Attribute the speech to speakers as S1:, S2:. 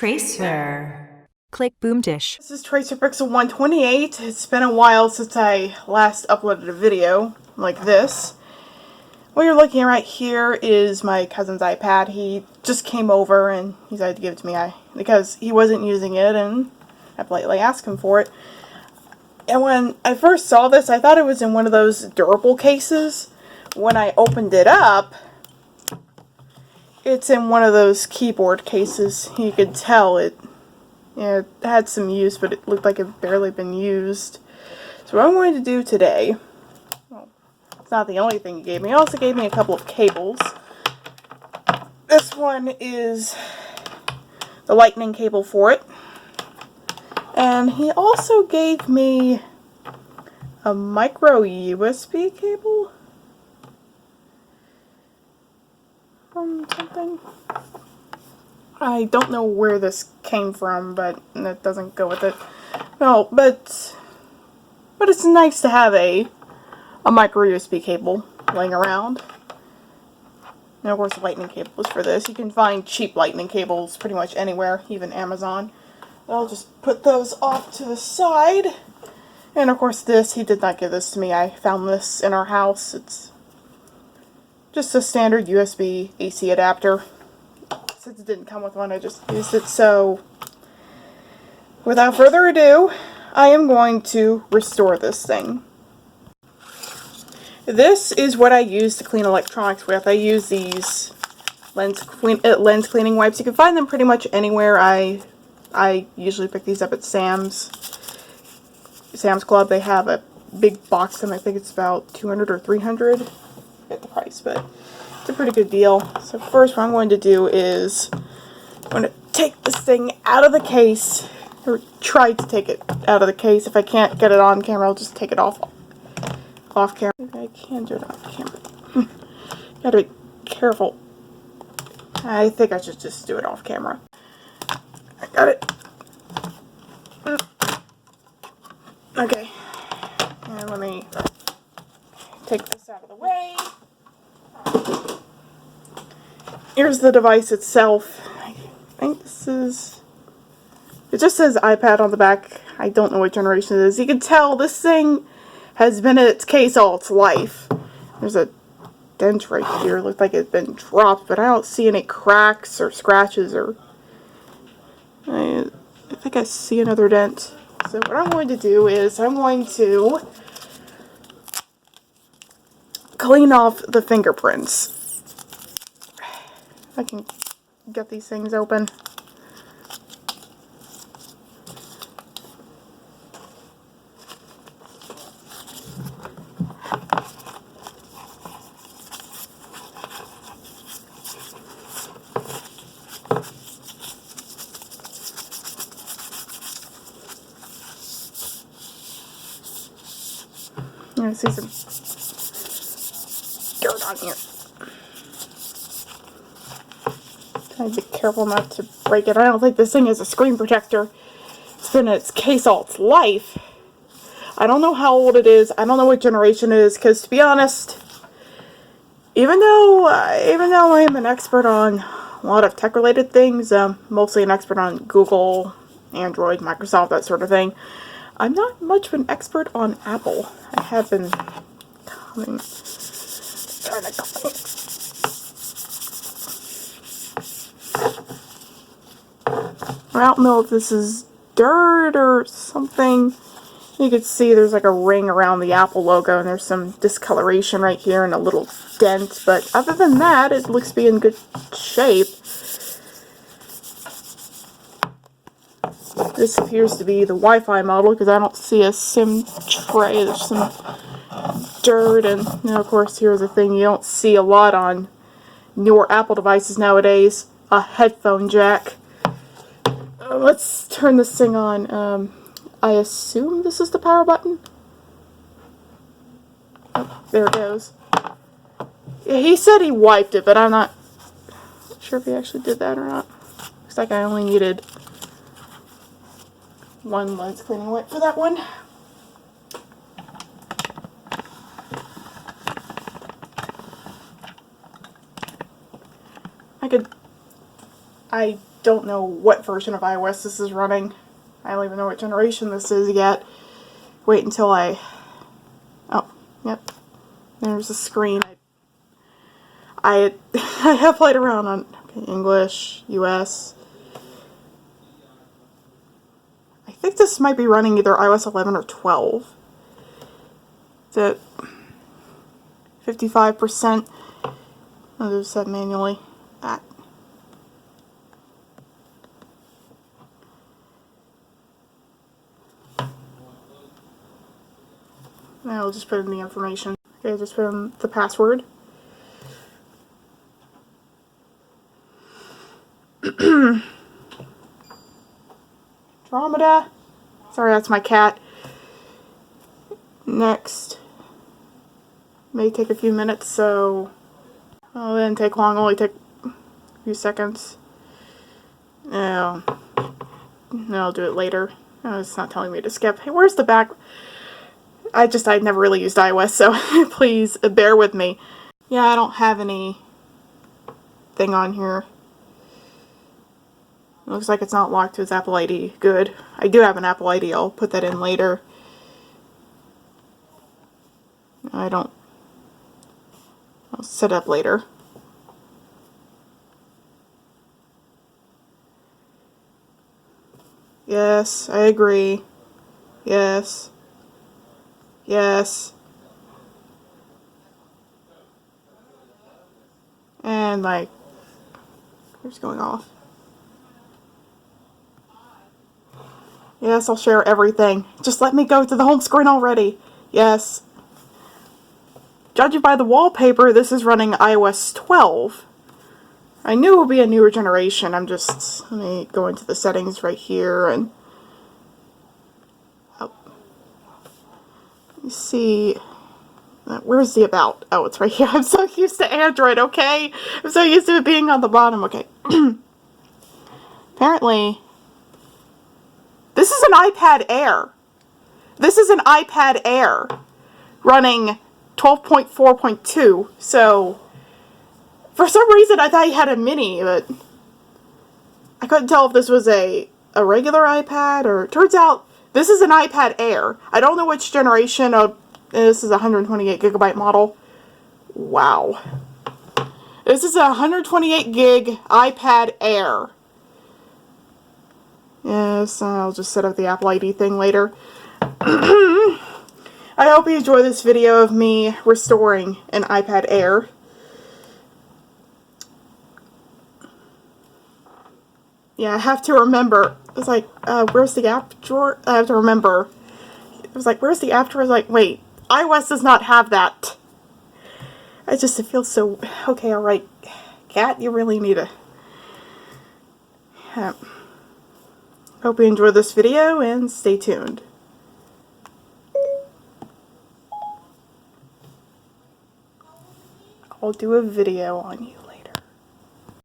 S1: Tracer. Click Boom Dish.
S2: This is Tracer Pixel 128. It's been a while since I last uploaded a video like this. What you're looking at right here is my cousin's iPad. He just came over and he decided to give it to me because he wasn't using it and I politely asked him for it. And when I first saw this, I thought it was in one of those durable cases. When I opened it up, it's in one of those keyboard cases. You could tell it had some use, but it looked like it had barely been used. So what I'm going to do today, well, it's not the only thing he gave me. He also gave me a couple of cables. This one is the lightning cable for it. And he also gave me a micro USB cable from something. I don't know where this came from, but it doesn't go with it. No, but it's nice to have a micro USB cable laying around. And of course the lightning cable is for this. You can find cheap lightning cables pretty much anywhere, even Amazon. I'll just put those off to the side. And of course this, he did not give this to me. I found this in our house. It's just a standard USB AC adapter. Since it didn't come with one, I just used it. So without further ado, I am going to restore this thing. This is what I use to clean electronics with. I use these lens cleaning wipes. You can find them pretty much anywhere. I usually pick these up at Sam's Club. They have a big box of them. I think it's about 200 or 300. I forget the price, but it's a pretty good deal. So first what I'm going to do is I'm going to take this thing out of the case, or try to take it out of the case. If I can't get it on camera, I'll just take it off camera. Maybe I can do it off camera. Gotta be careful. I think I should just do it off camera. I got it. Okay. And let me take this out of the way. Here's the device itself. I think this is... It just says iPad on the back. I don't know what generation it is. You can tell this thing has been in its case all its life. There's a dent right here. It looked like it's been dropped, but I don't see any cracks or scratches or... I think I see another dent. So what I'm going to do is I'm going to clean off the fingerprints. I can get these things open. I see some dirt on here. Try to be careful not to break it. I don't think this thing is a screen protector. It's been in its case all its life. I don't know how old it is. I don't know what generation it is, because to be honest, even though I am an expert on a lot of tech-related things, mostly an expert on Google, Android, Microsoft, that sort of thing, I'm not much of an expert on Apple. I have been trying to I don't know if this is dirt or something. You can see there's like a ring around the Apple logo and there's some discoloration right here and a little dent, but other than that, it looks to be in good shape. This appears to be the Wi-Fi model because I don't see a SIM tray. There's some dirt, and of course here's the thing you don't see a lot on newer Apple devices nowadays, a headphone jack. Let's turn this thing on. I assume this is the power button. Oh, there it goes. Yeah, he said he wiped it, but I'm not sure if he actually did that or not. Looks like I only needed one lens cleaning wipe for that one. I don't know what version of iOS this is running. I don't even know what generation this is yet. Wait until I... Oh, yep. There's a screen. I I have played around on English, US. I think this might be running either iOS 11 or 12. It's at 55%. I'll do set manually. That. Now I'll just put in the information. Okay, just put in the password. Andromeda. Sorry, that's my cat. Next. May take a few minutes, so it didn't take long, only take a few seconds. No, I'll do it later. Oh, it's not telling me to skip. Hey, where's the back? I'd never really used iOS, so please bear with me. Yeah, I don't have any thing on here. It looks like it's not locked to its Apple ID. Good. I do have an Apple ID. I'll put that in later. I'll set it up later. Yes, I agree. Yes. Yes. And my computer's going off. Yes, I'll share everything. Just let me go to the home screen already. Yes. Judging by the wallpaper, this is running iOS 12. I knew it would be a newer generation. Let me go into the settings right here and... Oh. Let me see... Where's the about? Oh, it's right here. I'm so used to Android, okay? I'm so used to it being on the bottom, okay. Apparently... This is an iPad Air. This is an iPad Air running 12.4.2, so for some reason I thought you had a mini, but I couldn't tell if this was a regular iPad or... Turns out this is an iPad Air. I don't know which generation of... This is a 128 gigabyte model. Wow. This is a 128 gig iPad Air. Yes, I'll just set up the Apple ID thing later. I hope you enjoy this video of me restoring an iPad Air. Yeah, I have to remember. It's like, where's the app drawer? I have to remember. It was like, where's the app drawer? I was like, wait, iOS does not have that. It feels so... Okay, alright. Cat, you really need a... Yeah. Hope you enjoyed this video and stay tuned. I'll do a video on you.